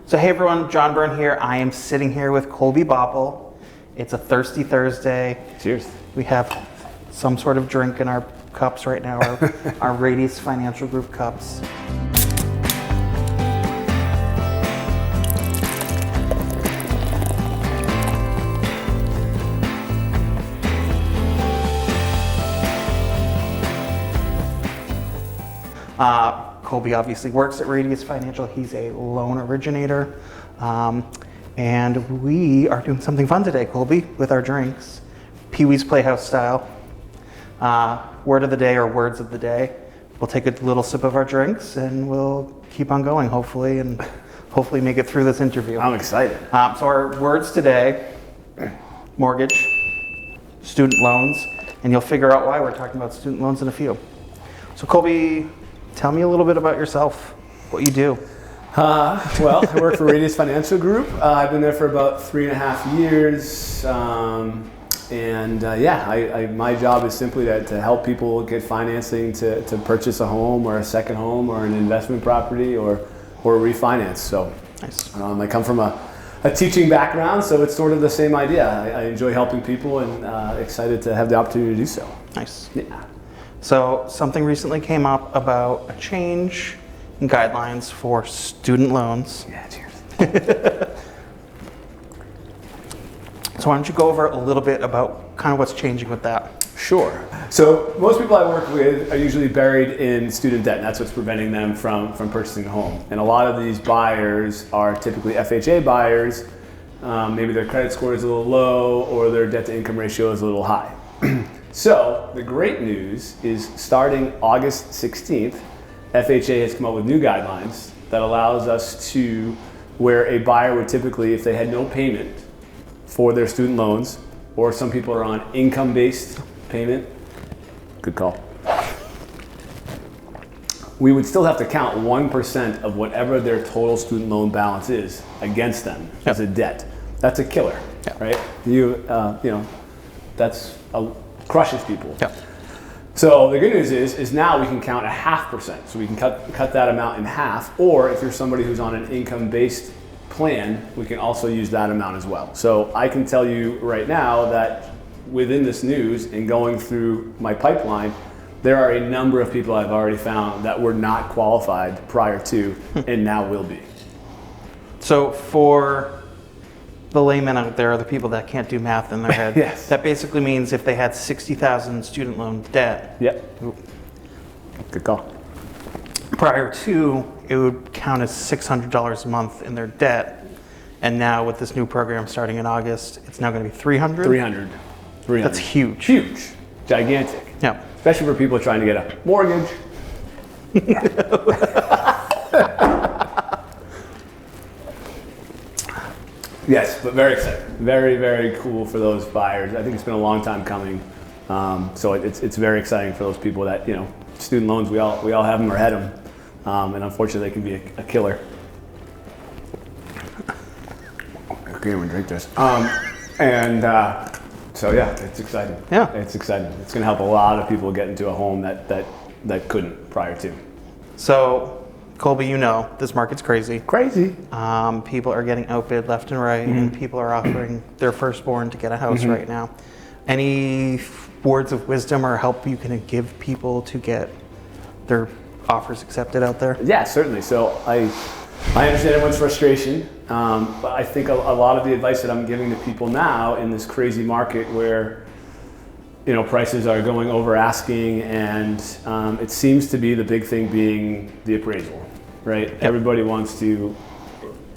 So hey everyone, John Byrne here. I am sitting here with Colby Boppel. It's a thirsty Thursday. Cheers. We have some sort of drink in our cups right now, our Radius Financial Group cups. Colby obviously works at Radius Financial. He's a loan originator. And we are doing something fun today, Colby, with our drinks. Pee-wee's Playhouse style. Word of the day or words of the day. We'll take a little sip of our drinks and we'll keep on going, hopefully, and hopefully make it through this interview. I'm excited. So our words today, mortgage, student loans, and you'll figure out why we're talking about student loans in a few. So Colby, tell me a little bit about yourself, what you do. Well, I work for Radius Financial Group. I've been there for about 3.5 years. My job is simply to help people get financing to purchase a home or a second home or an investment property or refinance. So Nice. I come from a teaching background, so it's sort of the same idea. I enjoy helping people and excited to have the opportunity to do so. Nice. Yeah. So something recently came up about a change in guidelines for student loans. Yeah, cheers. So why don't you go over a little bit about kind of what's changing with that? Sure. So most people I work with are usually buried in student debt, and that's what's preventing them from purchasing a home. And a lot of these buyers are typically FHA buyers. Maybe their credit score is a little low or their debt to income ratio is a little high. So the great news is starting August 16th, FHA has come up with new guidelines that allows us to, where a buyer would typically, if they had no payment for their student loans, or some people are on income-based payment, good call, we would still have to count 1% of whatever their total student loan balance is against them as a debt. That's a killer, right? That's crushes people. Yeah. So the good news is now we can count 0.5%. So we can cut that amount in half, or if you're somebody who's on an income-based plan, we can also use that amount as well. So I can tell you right now that within this news and going through my pipeline, there are a number of people I've already found that were not qualified prior to and now will be. So for the laymen out there, the people that can't do math in their head, Yes. that basically means if they had $60,000 student loan debt, Yep. Good call. prior to, it would count as $600 a month in their debt. And now with this new program starting in August, it's now going to be $300. 300. That's huge. Huge. Gigantic. Yeah. Especially for people trying to get a mortgage. Yes, but very exciting. Very, very cool for those buyers. I think it's been a long time coming. So it's very exciting for those people that, student loans, we all have them or had them. And unfortunately, they can be a killer. I can't even drink this. So yeah, it's exciting. Yeah. It's exciting. It's going to help a lot of people get into a home that couldn't prior to. So, Colby, this market's crazy. Crazy. People are getting outbid left and right, and people are offering their firstborn to get a house right now. Any words of wisdom or help you can give people to get their offers accepted out there? Yeah, certainly. So I understand everyone's frustration, but I think a lot of the advice that I'm giving to people now in this crazy market where prices are going over asking, and it seems to be the big thing being the appraisal, right? Yep. Everybody wants to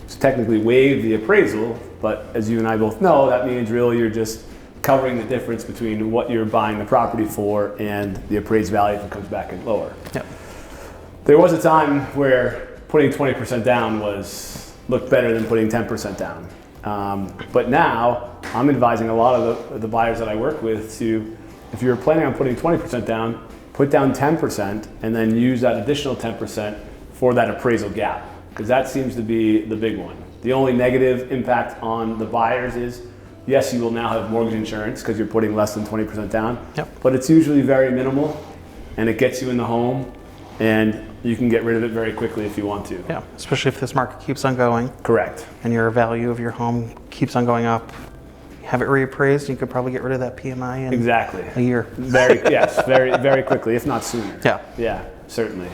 technically waive the appraisal, but as you and I both know, that means really you're just covering the difference between what you're buying the property for and the appraised value that comes back in lower. Yep. There was a time where putting 20% down looked better than putting 10% down. But now I'm advising a lot of the buyers that I work with to, if you're planning on putting 20% down, put down 10% and then use that additional 10% for that appraisal gap, because that seems to be the big one. The only negative impact on the buyers is, yes, you will now have mortgage insurance because you're putting less than 20% down, Yep. but it's usually very minimal and it gets you in the home and you can get rid of it very quickly if you want to. Yeah, especially if this market keeps on going Correct. and your value of your home keeps on going up. Have it reappraised, you could probably get rid of that PMI in Exactly. a year. Very quickly, if not sooner. Yeah. Yeah, certainly.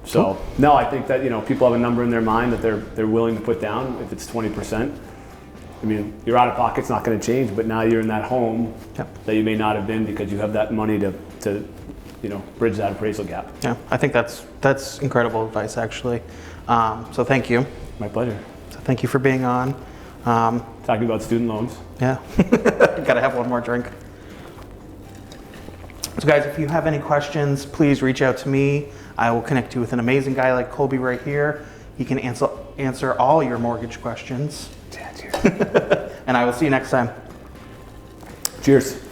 So no, I think that people have a number in their mind that they're willing to put down. If it's 20%, I mean, your out of pocket's not going to change, but now you're in that home that you may not have been because you have that money to bridge that appraisal gap. Yeah, I think that's incredible advice, actually. So thank you. My pleasure. So thank you for being on. Talking about student loans. Yeah, gotta have one more drink. So guys, if you have any questions, please reach out to me. I will connect you with an amazing guy like Colby right here. He can answer all your mortgage questions. Yeah, cheers. And I will see you next time. Cheers.